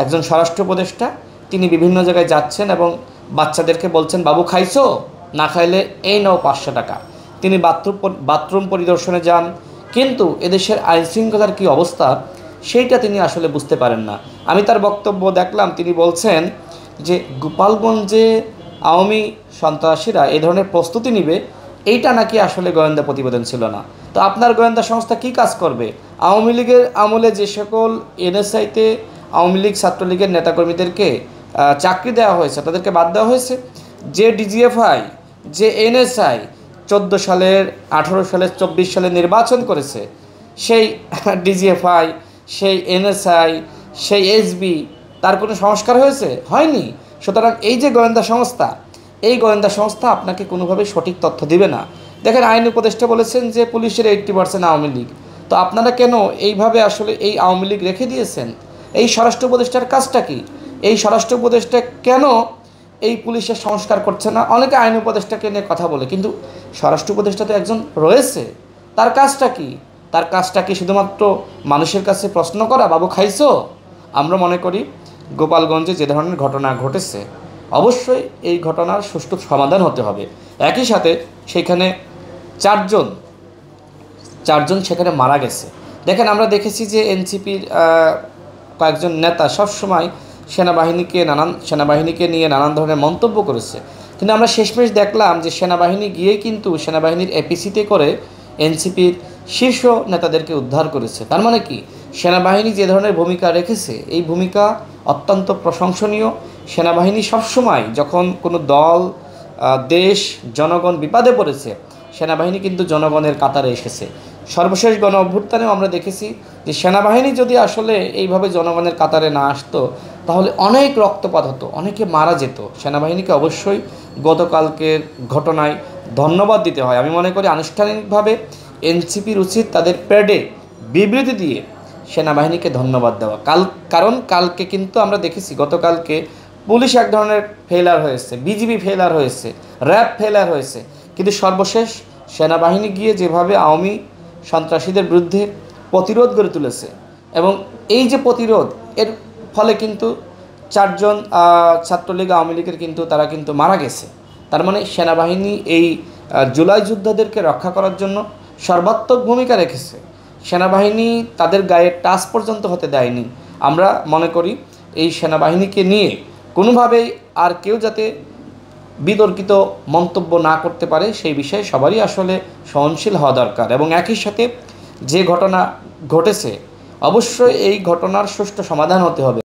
একজন স্বরাষ্ট্র উপদেষ্টা, তিনি বিভিন্ন জায়গায় যাচ্ছেন এবং বাচ্চাদেরকে বলছেন, বাবু খাইছো, না খাইলে এই নাও 500 টাকা। তিনি বাথরুম পরিদর্শনে যান, কিন্তু এদেশের আইনশৃঙ্খলার কী অবস্থা সেইটা তিনি আসলে বুঝতে পারেন না। আমি তার বক্তব্য দেখলাম, তিনি বলছেন যে গোপালগঞ্জে আওয়ামী সন্ত্রাসীরা এই ধরনের প্রস্তুতি নিবে, এইটা নাকি আসলে গোয়েন্দা প্রতিবেদন ছিল না। তো আপনার গোয়েন্দা সংস্থা কি কাজ করবে? আওয়ামী লীগের আমলে যে সকল এনএসআইতে আওয়ামী লীগ ছাত্রলীগের নেতাকর্মীদেরকে চাকরি দেওয়া হয়েছে, তাদেরকে বাদ দেওয়া হয়েছে। যে ডিজিএফআই, যে এনএসআই 14 সালের, 18 সালের, 24 সালে নির্বাচন করেছে, সেই ডিজিএফআই, সেই এনএসআই, সেই এসবি, তার কোনো সংস্কার হয়েছে? হয়নি। সুতরাং এই যে গোয়েন্দা সংস্থা, এই গোয়েন্দা সংস্থা আপনাকে কোনোভাবে সঠিক তথ্য দিবে না। দেখেন, আইন উপদেষ্টা বলেছেন যে পুলিশের 80% আওয়ামী লীগ। তো আপনারা কেন এইভাবে আসলে এই আওয়ামী লীগ রেখে দিয়েছেন? এই স্বরাষ্ট্র উপদেষ্টার কাজটা কি? এই স্বরাষ্ট্র উপদেষ্টা কেন এই পুলিশের সংস্কার করছে না? অনেকে আইন উপদেষ্টাকে নিয়ে কথা বলে, কিন্তু স্বরাষ্ট্র উপদেষ্টা তো একজন রয়েছে, তার কাজটা কি? তার কাজটা কি শুধুমাত্র মানুষের কাছে প্রশ্ন করা, বাবু খাইছো? আমরা মনে করি গোপালগঞ্জে যে ধরনের ঘটনা ঘটেছে, অবশ্যই এই ঘটনার সুষ্ঠু সমাধান হতে হবে। একই সাথে সেখানে চারজন সেখানে মারা গেছে। দেখেন, আমরা দেখেছি যে এনসিপির কয়েকজন নেতা সবসময় সেনাবাহিনীকে নিয়ে নানান ধরনের মন্তব্য করেছে, কিন্তু আমরা শেষমেশ দেখলাম যে সেনাবাহিনী গিয়ে কিন্তু সেনাবাহিনীর এপিসিতে করে এনসিপির শীর্ষ নেতাদেরকে উদ্ধার করেছে। তার মানে কি, সেনাবাহিনী যে ধরনের ভূমিকা রেখেছে, এই ভূমিকা অত্যন্ত প্রশংসনীয়। সেনাবাহিনী সবসময় যখন কোনো দল, দেশ, জনগণ বিপদে পড়েছে, সেনাবাহিনী কিন্তু জনগণের কাতারে এসেছে। সর্বশেষ গণ অভ্যুত্থানেও আমরা দেখেছি যে সেনাবাহিনী যদি আসলে এইভাবে জনগণের কাতারে না আসতো, তাহলে অনেক রক্তপাত হতো, অনেকে মারা যেত। সেনাবাহিনীকে অবশ্যই গতকালকের ঘটনায় ধন্যবাদ দিতে হয়। আমি মনে করি আনুষ্ঠানিকভাবে এনসিপির উচিত তাদের প্যাডে বিবৃতি দিয়ে সেনাবাহিনীকে ধন্যবাদ দেওয়া। কারণ কালকে কিন্তু আমরা দেখেছি, গতকালকে পুলিশ এক ধরনের ফেলার হয়েছে, বিজিবি ফেলার হয়েছে, র্যাব ফেলার হয়েছে, কিন্তু সর্বশেষ সেনাবাহিনী গিয়ে যেভাবে আওয়ামী সন্ত্রাসীদের বিরুদ্ধে প্রতিরোধ গড়ে তুলেছে, এবং এই যে প্রতিরোধ, এর ফলে কিন্তু 4জন ছাত্রলীগ, আওয়ামী লীগের তারা কিন্তু মারা গেছে। তার মানে সেনাবাহিনী এই জুলাই যোদ্ধাদেরকে রক্ষা করার জন্য সর্বাত্মক ভূমিকা রেখেছে। সেনাবাহিনী তাদের গায়ে টাচ পর্যন্ত হতে দেয়নি। আমরা মনে করি এই সেনাবাহিনীকে নিয়ে কোনোভাবেই আর কেউ যাতে বিতর্কিত মন্তব্য না করতে পারে, সেই বিষয়ে সবারই আসলে সহনশীল হওয়া দরকার। এবং একই সাথে যে ঘটনা ঘটেছে, অবশ্যই এই ঘটনার সুষ্ঠু সমাধান হতে হবে।